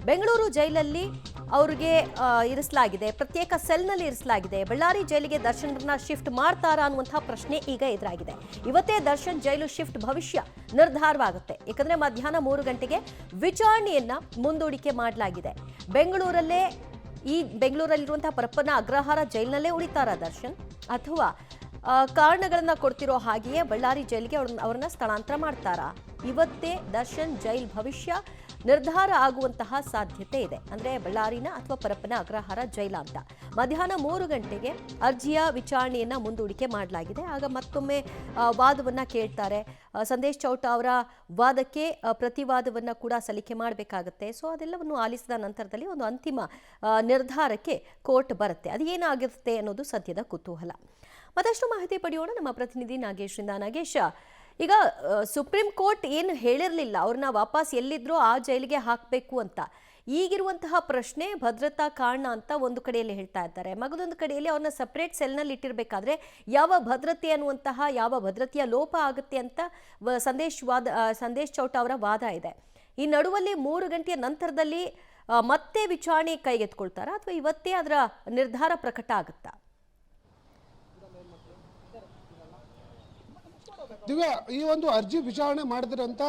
ಬೆಂಗಳೂರು ಜೈಲಲ್ಲಿ ಅವರಿಗೆ ಇರಿಸಲಾಗಿದೆ, ಪ್ರತ್ಯೇಕ ಸೆಲ್ನಲ್ಲಿ ಇರಿಸಲಾಗಿದೆ. ಬಳ್ಳಾರಿ ಜೈಲಿಗೆ ದರ್ಶನ್ರನ್ನ ಶಿಫ್ಟ್ ಮಾಡ್ತಾರಾ ಅನ್ನುವಂತಹ ಪ್ರಶ್ನೆ ಈಗ ಎದುರಾಗಿದೆ. ಇವತ್ತೇ ದರ್ಶನ್ ಜೈಲು ಶಿಫ್ಟ್ ಭವಿಷ್ಯ ನಿರ್ಧಾರವಾಗುತ್ತೆ. ಯಾಕಂದ್ರೆ ಮಧ್ಯಾಹ್ನ 3 ಗಂಟೆಗೆ ವಿಚಾರಣೆಯನ್ನ ಮುಂದೂಡಿಕೆ ಮಾಡಲಾಗಿದೆ. ಬೆಂಗಳೂರಲ್ಲಿರುವಂತಹ ಪರಪ್ಪನ ಅಗ್ರಹಾರ ಜೈಲಿನಲ್ಲೇ ಉಳಿತಾರ ದರ್ಶನ್, ಅಥವಾ ಕಾರಣಗಳನ್ನ ಕೊಡ್ತಿರೋ ಹಾಗೆಯೇ ಬಳ್ಳಾರಿ ಜೈಲಿಗೆ ಅವ್ರನ್ನ ಸ್ಥಳಾಂತರ ಮಾಡ್ತಾರಾ? ಇವತ್ತೇ ದರ್ಶನ್ ಜೈಲ್ ಭವಿಷ್ಯ ನಿರ್ಧಾರ ಆಗುವಂತಹ ಸಾಧ್ಯತೆ ಇದೆ. ಅಂದ್ರೆ ಬಳ್ಳಾರಿನ ಅಥವಾ ಪರಪ್ಪನ ಅಗ್ರಹಾರ ಜೈಲ ಅಂತ. ಮಧ್ಯಾಹ್ನ 3 ಗಂಟೆಗೆ ಅರ್ಜಿಯ ವಿಚಾರಣೆಯನ್ನ ಮುಂದೂಡಿಕೆ ಮಾಡಲಾಗಿದೆ. ಆಗ ಮತ್ತೊಮ್ಮೆ ವಾದವನ್ನ ಕೇಳ್ತಾರೆ. ಸಂದೇಶ್ ಚೌಟ ಅವರ ವಾದಕ್ಕೆ ಪ್ರತಿವಾದವನ್ನ ಕೂಡ ಸಲ್ಲಿಕೆ ಮಾಡಬೇಕಾಗುತ್ತೆ. ಸೊ ಅದೆಲ್ಲವನ್ನು ಆಲಿಸಿದ ನಂತರದಲ್ಲಿ ಒಂದು ಅಂತಿಮ ನಿರ್ಧಾರಕ್ಕೆ ಕೋರ್ಟ್ ಬರುತ್ತೆ. ಅದು ಏನಾಗಿರುತ್ತೆ ಅನ್ನೋದು ಸದ್ಯದ ಕುತೂಹಲ. ಮತ್ತಷ್ಟು ಮಾಹಿತಿ ಪಡೆಯೋಣ ನಮ್ಮ ಪ್ರತಿನಿಧಿ ನಾಗೇಶ್ರಿಂದ. ನಾಗೇಶ್, ಈಗ ಸುಪ್ರೀಂ ಕೋರ್ಟ್ ಏನು ಹೇಳಿರಲಿಲ್ಲ ಅವ್ರನ್ನ ವಾಪಸ್ ಎಲ್ಲಿದ್ರೋ ಆ ಜೈಲಿಗೆ ಹಾಕಬೇಕು ಅಂತ. ಈಗಿರುವಂತಹ ಪ್ರಶ್ನೆ ಭದ್ರತಾ ಕಾರಣ ಅಂತ ಒಂದು ಕಡೆಯಲ್ಲಿ ಹೇಳ್ತಾ ಇದ್ದಾರೆ, ಮಗದೊಂದು ಕಡೆಯಲ್ಲಿ ಅವ್ರನ್ನ ಸಪ್ರೇಟ್ ಸೆಲ್ನಲ್ಲಿ ಇಟ್ಟಿರಬೇಕಾದ್ರೆ ಯಾವ ಭದ್ರತೆಯ ಲೋಪ ಆಗುತ್ತೆ ಅಂತ ಸಂದೇಶ್ ಚೌಟ ಅವರ ವಾದ ಇದೆ. ಈ ನಡುವಲ್ಲಿ 3 ಗಂಟೆಯ ನಂತರದಲ್ಲಿ ಮತ್ತೆ ವಿಚಾರಣೆ ಕೈಗೆತ್ಕೊಳ್ತಾರಾ ಅಥವಾ ಇವತ್ತೇ ಅದರ ನಿರ್ಧಾರ ಪ್ರಕಟ ಆಗುತ್ತಾ? ದಿವ್ಯಾ, ಈ ಒಂದು ಅರ್ಜಿ ವಿಚಾರಣೆ ಮಾಡಿದಿರಂತ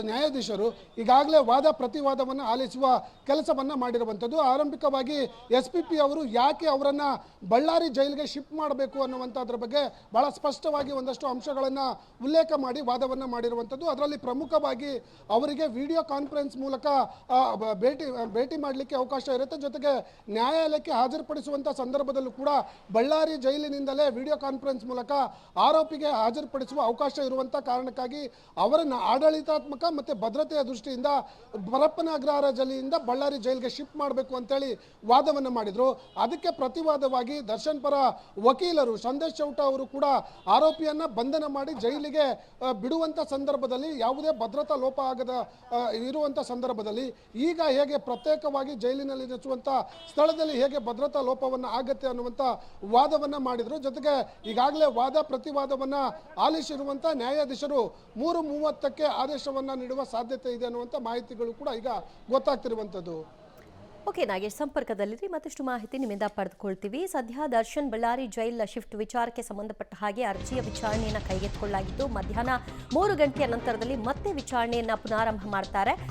ನ್ಯಾಯಾಧೀಶರು ಈಗಾಗಲೇ ವಾದ ಪ್ರತಿವಾದವನ್ನು ಆಲಿಸುವ ಕೆಲಸವನ್ನ ಮಾಡಿರುವಂಥದ್ದು. ಆರಂಭಿಕವಾಗಿ SPP ಅವರು ಯಾಕೆ ಅವರನ್ನ ಬಳ್ಳಾರಿ ಜೈಲಿಗೆ ಶಿಫ್ಟ್ ಮಾಡಬೇಕು ಅನ್ನುವಂಥದ್ರ ಬಗ್ಗೆ ಬಹಳ ಸ್ಪಷ್ಟವಾಗಿ ಒಂದಷ್ಟು ಅಂಶಗಳನ್ನು ಉಲ್ಲೇಖ ಮಾಡಿ ವಾದವನ್ನು ಮಾಡಿರುವಂಥದ್ದು. ಅದರಲ್ಲಿ ಪ್ರಮುಖವಾಗಿ ಅವರಿಗೆ ವಿಡಿಯೋ ಕಾನ್ಫರೆನ್ಸ್ ಮೂಲಕ ಭೇಟಿ ಮಾಡಲಿಕ್ಕೆ ಅವಕಾಶ ಇರುತ್ತೆ. ಜೊತೆಗೆ ನ್ಯಾಯಾಲಯಕ್ಕೆ ಹಾಜರುಪಡಿಸುವಂಥ ಸಂದರ್ಭದಲ್ಲೂ ಕೂಡ ಬಳ್ಳಾರಿ ಜೈಲಿನಿಂದಲೇ ವಿಡಿಯೋ ಕಾನ್ಫರೆನ್ಸ್ ಮೂಲಕ ಆರೋಪಿಗೆ ಹಾಜರುಪಡಿಸುವ ಅವಕಾಶ ಇರುವಂತ ಕಾರಣಕ್ಕಾಗಿ ಅವರನ್ನ ಆಡಳಿತಾತ್ಮಕ ಮತ್ತೆ ಭದ್ರತೆಯ ದೃಷ್ಟಿಯಿಂದ ಪರಪ್ಪನ ಅಗ್ರಹಾರ ಜೈಲಿನಿಂದ ಬಳ್ಳಾರಿ ಜೈಲಿಗೆ ಶಿಫ್ಟ್ ಮಾಡಬೇಕು ಅಂತೇಳಿ ವಾದವನ್ನು ಮಾಡಿದ್ರು. ಅದಕ್ಕೆ ಪ್ರತಿವಾದವಾಗಿ ದರ್ಶನ್ ಪರ ವಕೀಲರು ಸಂದೇಶ್ ಚೌಟ ಅವರು ಕೂಡ ಆರೋಪಿಯನ್ನ ಬಂಧನ ಮಾಡಿ ಜೈಲಿಗೆ ಬಿಡುವಂತ ಸಂದರ್ಭದಲ್ಲಿ ಯಾವುದೇ ಭದ್ರತಾ ಲೋಪ ಆಗದ ಇರುವಂತ ಸಂದರ್ಭದಲ್ಲಿ ಈಗ ಹೇಗೆ ಪ್ರತ್ಯೇಕವಾಗಿ ಜೈಲಿನಲ್ಲಿ ಇರಿಸುವಂತ ಸ್ಥಳದಲ್ಲಿ ಹೇಗೆ ಭದ್ರತಾ ಲೋಪವನ್ನು ಆಗತ್ತೆ ಅನ್ನುವಂತ ವಾದವನ್ನ ಮಾಡಿದ್ರು. ಜೊತೆಗೆ ಈಗಾಗಲೇ ವಾದ ಪ್ರತಿವಾದವನ್ನ ಆಲಿಸಿರುವಂತ ನ್ಯಾಯಾಧೀಶರು 3:30ಕ್ಕೆ ಆದೇಶವನ್ನ ನೀಡುವ ಸಾಧ್ಯತೆ ಇದೆ ಅನ್ನುವಂತ ಮಾಹಿತಿಗಳು ಕೂಡ ಈಗ ಗೊತ್ತಾಗ್ತಿರುವಂತದ್ದು. ಓಕೆ ನಾಗೇಶ್, ಸಂಪರ್ಕದಲ್ಲಿರಿ, ಮತ್ತಷ್ಟು ಮಾಹಿತಿ ನಿಮ್ಮಿಂದ ಪಡೆದುಕೊಳ್ತೀವಿ. ಸದ್ಯ ದರ್ಶನ್ ಬಳ್ಳಾರಿ ಜೈಲ್ ಶಿಫ್ಟ್ ವಿಚಾರಕ್ಕೆ ಸಂಬಂಧಪಟ್ಟ ಹಾಗೆ ಅರ್ಜಿಯ ವಿಚಾರಣೆಯನ್ನ ಕೈಗೆತ್ತಿಕೊಳ್ಳಲಾಗಿದ್ದು ಮಧ್ಯಾಹ್ನ 3 ಗಂಟೆಯ ನಂತರದಲ್ಲಿ ಮತ್ತೆ ವಿಚಾರಣೆಯನ್ನ ಪುನಾರಂಭ ಮಾಡ್ತಾರೆ.